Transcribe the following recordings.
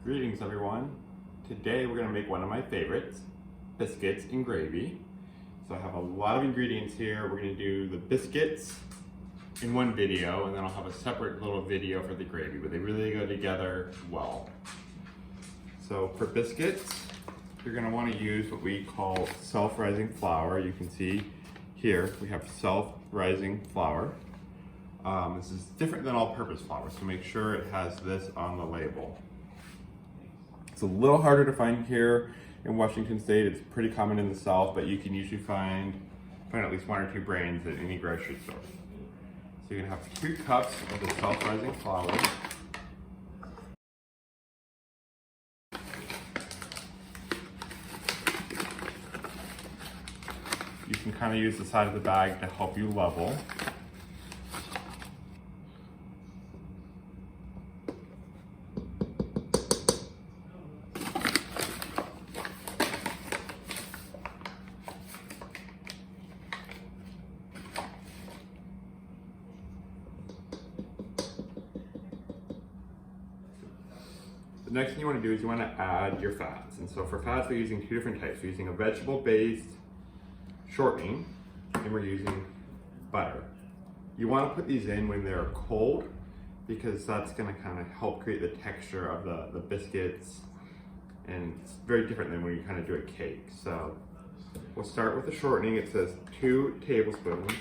Greetings everyone. Today we're going to make one of my favorites, biscuits and gravy. So I have a lot of ingredients here. We're going to do the biscuits in one video, and then I'll have a separate little video for the gravy, but they really go together well. So for biscuits, you're going to want to use what we call self-rising flour. You can see here we have self-rising flour. This is different than all-purpose flour, so make sure it has this on the label. It's a little harder to find here in Washington State. It's pretty common in the South, but you can usually find at least 1 or 2 brands at any grocery store. So you're gonna have 2 cups of the self-rising flour. You can kind of use the side of the bag to help you level. The next thing you want to do is you want to add your fats. And so for fats, we're using 2 different types. We're using a vegetable-based shortening, and we're using butter. You want to put these in when they're cold, because that's going to kind of help create the texture of the biscuits, and it's very different than when you kind of do a cake. So we'll start with the shortening. It says 2 tablespoons.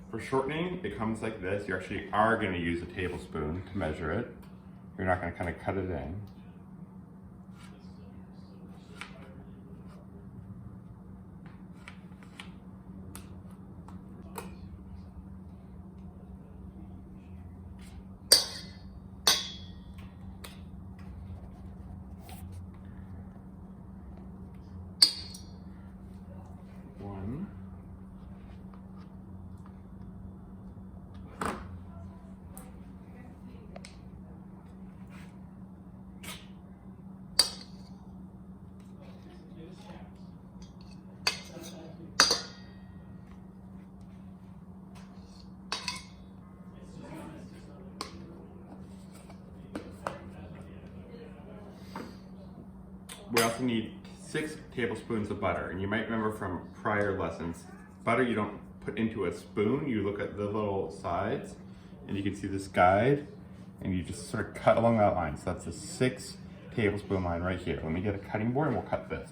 For shortening, it comes like this. You actually are going to use a tablespoon to measure it. You're not going to kind of cut it in. One. We also need 6 tablespoons of butter. And you might remember from prior lessons, butter you don't put into a spoon, you look at the little sides, and you can see this guide, and you just sort of cut along that line. So that's a 6 tablespoon line right here. Let me get a cutting board and we'll cut this.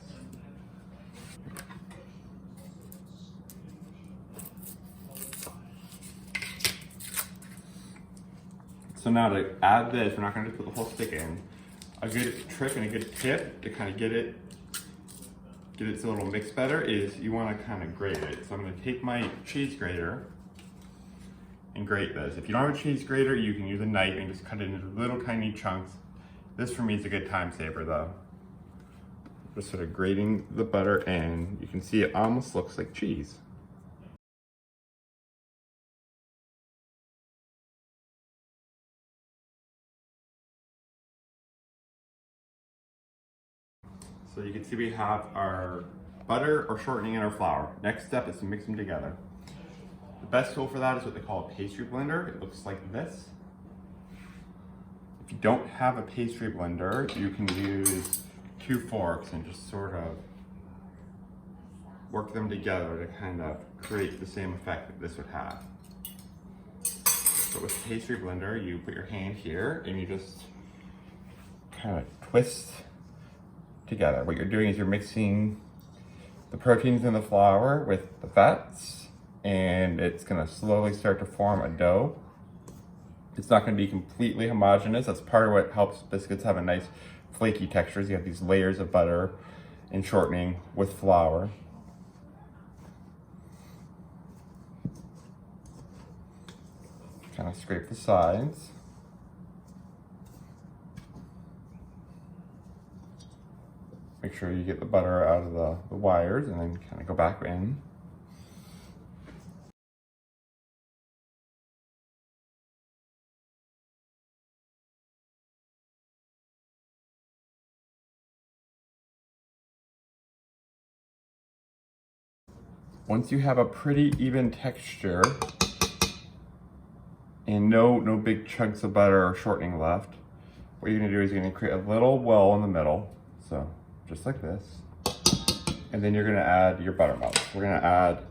So now to add this, we're not going to put the whole stick in. A good trick and a good tip to kind of get it to a little mix better is you want to kind of grate it. So I'm going to take my cheese grater and grate this. If you don't have a cheese grater, you can use a knife and just cut it into little tiny chunks. This for me is a good time saver though. Just sort of grating the butter in. You can see it almost looks like cheese. So you can see we have our butter or shortening and our flour. Next step is to mix them together. The best tool for that is what they call a pastry blender. It looks like this. If you don't have a pastry blender, you can use 2 forks and just sort of work them together to kind of create the same effect that this would have. But with a pastry blender, you put your hand here and you just kind of twist together. What you're doing is you're mixing the proteins in the flour with the fats, and it's going to slowly start to form a dough. It's not going to be completely homogeneous. That's part of what helps biscuits have a nice flaky texture. You have these layers of butter and shortening with flour. Kind of scrape the sides. Make sure you get the butter out of the wires and then kind of go back in. Once you have a pretty even texture and no big chunks of butter or shortening left, what you're gonna do is you're gonna create a little well in the middle. So just like this. And then you're gonna add your buttermilk. We're gonna add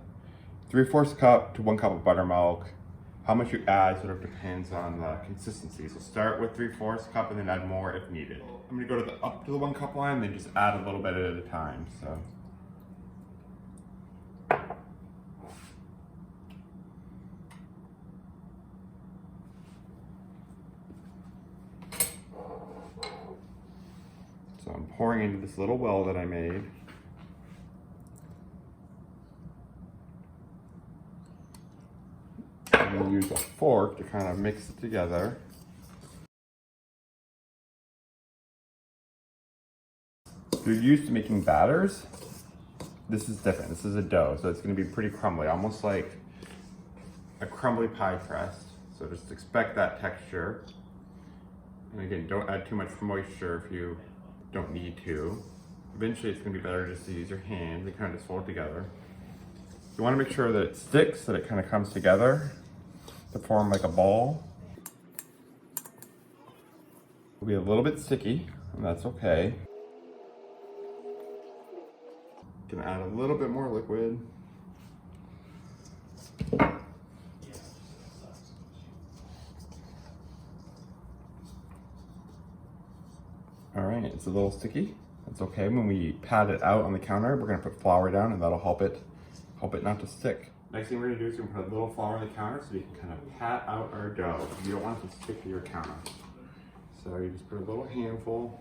3/4 cup to 1 cup of buttermilk. How much you add sort of depends on the consistency. So start with 3/4 cup and then add more if needed. I'm gonna go to up to the 1 cup line, then just add a little bit at a time. So I'm pouring into this little well that I made. I'm gonna use a fork to kind of mix it together. If you're used to making batters, this is different. This is a dough, so it's gonna be pretty crumbly, almost like a crumbly pie crust. So just expect that texture. And again, don't add too much moisture if you don't need to. Eventually it's gonna be better just to use your hands and kind of just fold it together. You wanna make sure that it sticks, that it kind of comes together to form like a ball. It'll be a little bit sticky, and that's okay. Gonna add a little bit more liquid. All right, it's a little sticky. That's okay. When we pat it out on the counter, we're gonna put flour down, and that'll help it not to stick. Next thing we're gonna do is we're gonna put a little flour on the counter so we can kind of pat out our dough. You don't want it to stick to your counter. So you just put a little handful.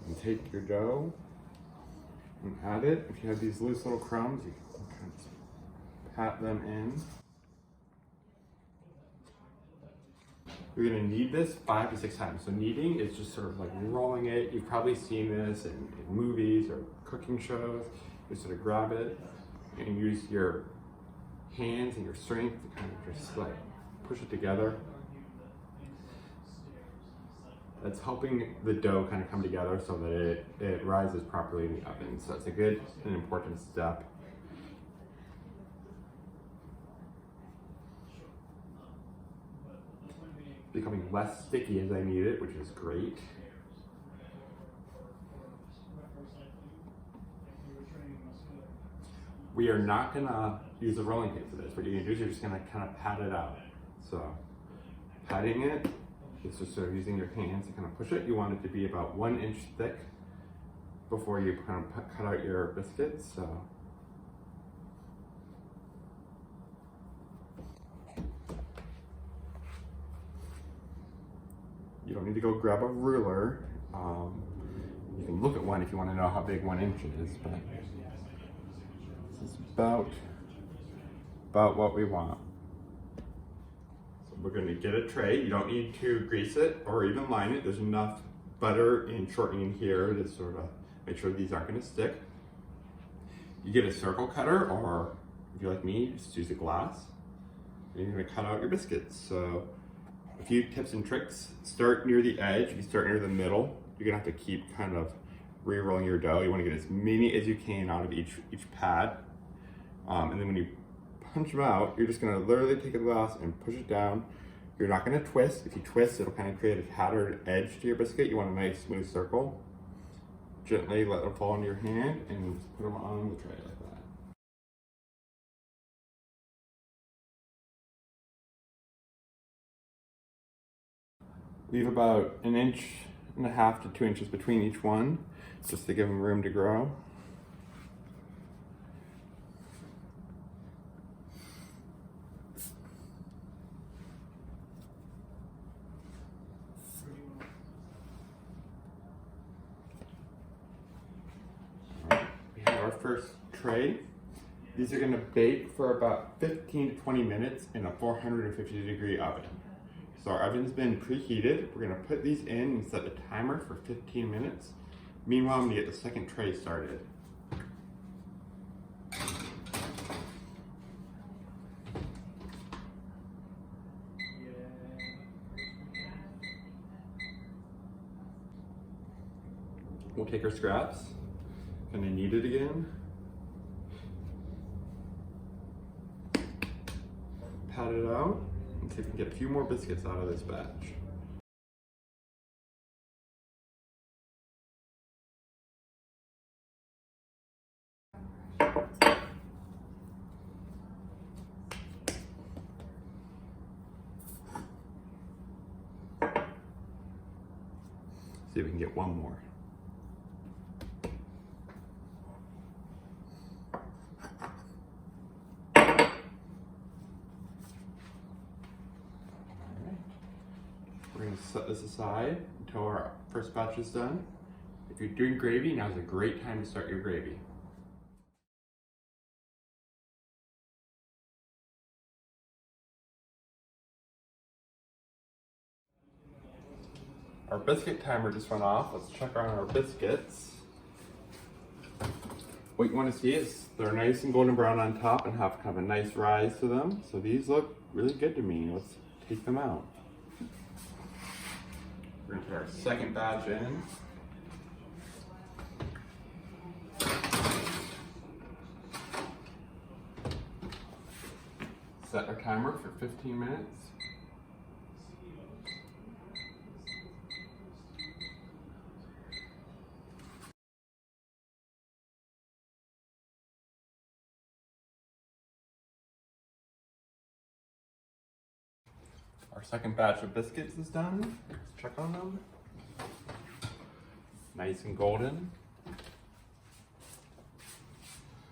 And take your dough and add it. If you have these loose little crumbs, you can kind of pat them in. You're gonna knead this 5 to 6 times. So kneading is just sort of like rolling it. You've probably seen this in movies or cooking shows. You sort of grab it and use your hands and your strength to kind of just like push it together. That's helping the dough kind of come together so that it rises properly in the oven. So it's a good and important step. Becoming less sticky as I knead it, which is great. We are not gonna use a rolling pin for this. What you're gonna do is you're just gonna kind of pat it out. So patting it is just sort of using your hands to kind of push it. You want it to be about 1 inch thick before you kind of cut out your biscuits. So you don't need to go grab a ruler. You can look at one if you want to know how big 1 inch is, but this is about what we want. So we're going to get a tray. You don't need to grease it or even line it. There's enough butter and shortening here to sort of make sure these aren't going to stick. You get a circle cutter, or if you're like me, just use a glass. And you're going to cut out your biscuits. So a few tips and tricks. Start near the edge. If you start near the middle, you're gonna have to keep kind of re-rolling your dough. You want to get as many as you can out of each pad. And then when you punch them out, you're just gonna literally take a glass and push it down. You're not gonna twist. If you twist, it'll kind of create a tattered edge to your biscuit. You want a nice smooth circle. Gently let them fall into your hand and just put them on the tray like that. Leave about 1.5 to 2 inches between each one, just to give them room to grow. We have our first tray. These are gonna bake for about 15 to 20 minutes in a 450-degree oven. So our oven's been preheated. We're gonna put these in and set a timer for 15 minutes. Meanwhile, I'm gonna get the second tray started. We'll take our scraps, kind of knead it again. pat it out and see if we can get a few more biscuits out of this batch. See if we can get one more. We're going to set this aside until our first batch is done. If you're doing gravy, now's a great time to start your gravy. Our biscuit timer just went off. Let's check on our biscuits. What you want to see is they're nice and golden brown on top and have kind of a nice rise to them. So these look really good to me. Let's take them out. We're going to put our second batch in. Set our timer for 15 minutes. Our second batch of biscuits is done. Let's check on them. Nice and golden.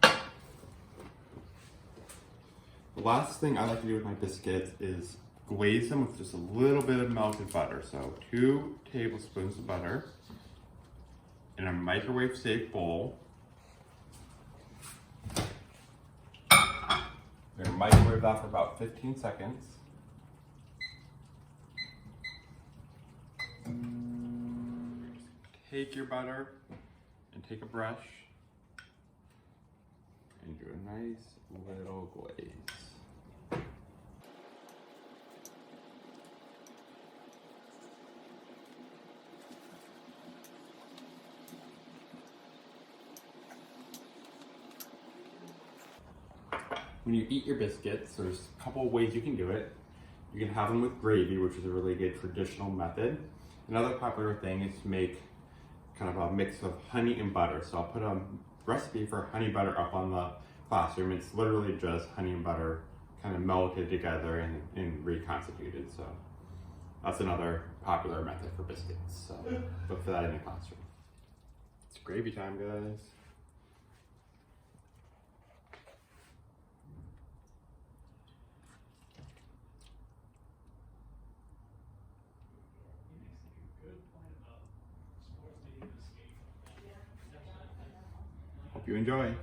The last thing I like to do with my biscuits is glaze them with just a little bit of melted butter. So 2 tablespoons of butter in a microwave safe bowl. We're gonna microwave that for about 15 seconds. Take your butter and take a brush and do a nice little glaze. When you eat your biscuits, there's a couple of ways you can do it. You can have them with gravy, which is a really good traditional method. Another popular thing is to make kind of a mix of honey and butter. So I'll put a recipe for honey butter up on the classroom. It's literally just honey and butter kind of melted together and reconstituted. So that's another popular method for biscuits. So look for that in the classroom. It's gravy time, guys. Hope you enjoy.